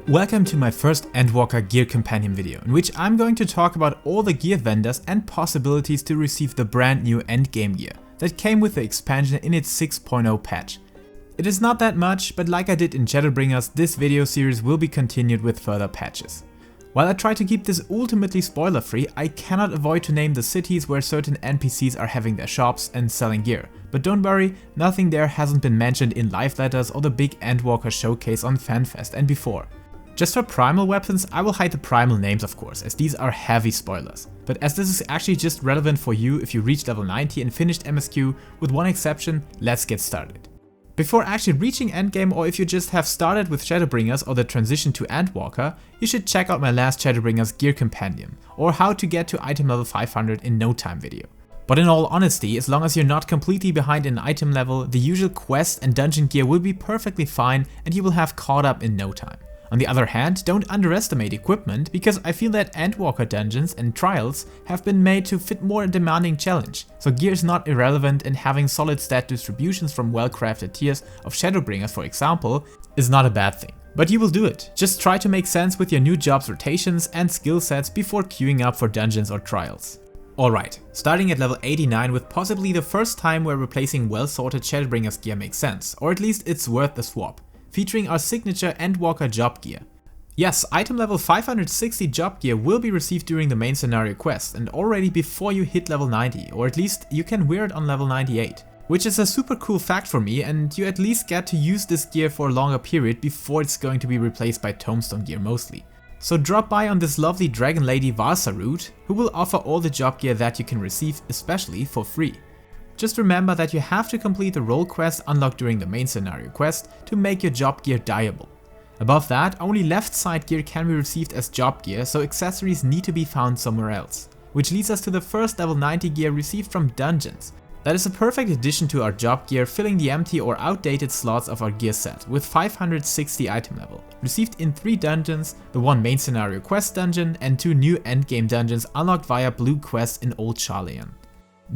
Welcome to my first Endwalker gear Compendium video, in which I'm going to talk about all the gear vendors and possibilities to receive the brand new endgame gear that came with the expansion in its 6.0 patch. It is not that much, but like I did in Shadowbringers, this video series will be continued with further patches. While I try to keep this ultimately spoiler free, I cannot avoid to name the cities where certain NPCs are having their shops and selling gear. But don't worry, nothing there hasn't been mentioned in live letters or the big Endwalker showcase on FanFest and before. Just for primal weapons, I will hide the primal names of course, as these are heavy spoilers. But as this is actually just relevant for you if you reached level 90 and finished MSQ, with one exception, let's get started. Before actually reaching endgame, or if you just have started with Shadowbringers or the transition to Endwalker, you should check out my last Shadowbringers gear compendium, or how to get to item level 500 in no time video. But in all honesty, as long as you're not completely behind in item level, the usual quest and dungeon gear will be perfectly fine and you will have caught up in no time. On the other hand, don't underestimate equipment, because I feel that Endwalker dungeons and trials have been made to fit more demanding challenge, so gear is not irrelevant, and having solid stat distributions from well-crafted tiers of Shadowbringers for example is not a bad thing. But you will do it. Just try to make sense with your new job's rotations and skill sets before queuing up for dungeons or trials. Alright, starting at level 89 with possibly the first time where replacing well-sorted Shadowbringers gear makes sense, or at least it's worth the swap. Featuring our signature Endwalker job gear. Yes, item level 560 job gear will be received during the main scenario quest and already before you hit level 90, or at least you can wear it on level 98. Which is a super cool fact for me, and you at least get to use this gear for a longer period before it's going to be replaced by Tomestone gear mostly. So drop by on this lovely Dragon Lady Valsa route, who will offer all the job gear that you can receive, especially for free. Just remember that you have to complete the role quest unlocked during the main scenario quest to make your job gear dyeable. Above that, only left side gear can be received as job gear, so accessories need to be found somewhere else. Which leads us to the first level 90 gear received from dungeons. That is a perfect addition to our job gear, filling the empty or outdated slots of our gear set with 560 item level. Received in 3 dungeons, the 1 main scenario quest dungeon and 2 new endgame dungeons unlocked via blue quests in Old-Sharlayan.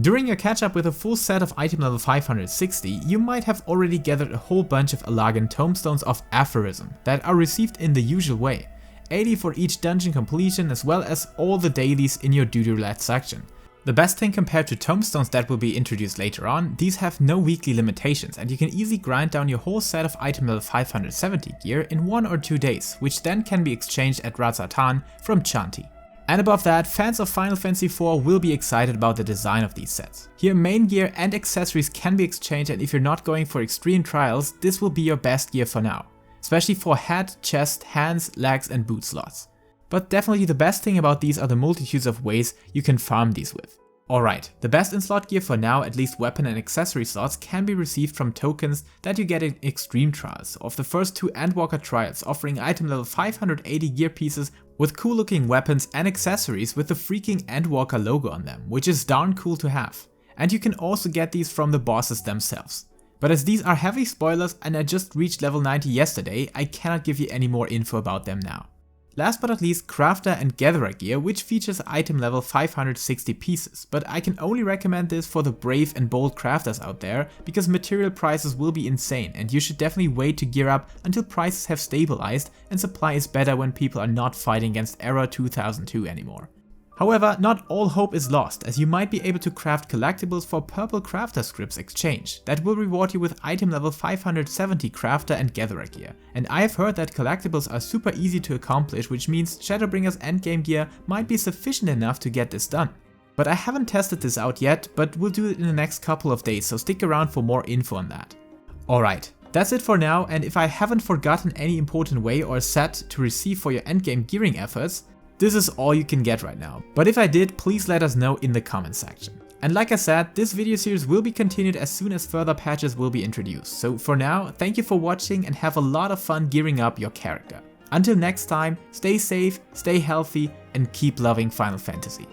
During your catch up with a full set of item level 560, you might have already gathered a whole bunch of Allagan Tomestones of Aphorism that are received in the usual way, 80 for each dungeon completion as well as all the dailies in your duty roulette section. The best thing compared to Tomestones that will be introduced later on, these have no weekly limitations and you can easily grind down your whole set of item level 570 gear in 1 or 2 days, which then can be exchanged at Radz-at-Han from Chanti. And above that, fans of Final Fantasy IV will be excited about the design of these sets. Here main gear and accessories can be exchanged, and if you're not going for extreme trials, this will be your best gear for now. Especially for head, chest, hands, legs and boot slots. But definitely the best thing about these are the multitudes of ways you can farm these with. Alright, the best in slot gear for now, at least weapon and accessory slots, can be received from tokens that you get in extreme trials of the first 2 Endwalker trials, offering item level 580 gear pieces with cool looking weapons and accessories with the freaking Endwalker logo on them, which is darn cool to have. And you can also get these from the bosses themselves. But as these are heavy spoilers and I just reached level 90 yesterday, I cannot give you any more info about them now. Last but not least, Crafter and Gatherer gear, which features item level 560 pieces, but I can only recommend this for the brave and bold crafters out there, because material prices will be insane and you should definitely wait to gear up until prices have stabilized and supply is better when people are not fighting against Era 2002 anymore. However, not all hope is lost, as you might be able to craft collectibles for purple crafter scripts exchange that will reward you with item level 570 crafter and gatherer gear. And I have heard that collectibles are super easy to accomplish, which means Shadowbringers endgame gear might be sufficient enough to get this done. But I haven't tested this out yet, but we'll do it in the next couple of days, so stick around for more info on that. Alright, that's it for now, and if I haven't forgotten any important way or set to receive for your endgame gearing efforts, this is all you can get right now, but if I did, please let us know in the comment section. And like I said, this video series will be continued as soon as further patches will be introduced, so for now, thank you for watching and have a lot of fun gearing up your character. Until next time, stay safe, stay healthy, and keep loving Final Fantasy.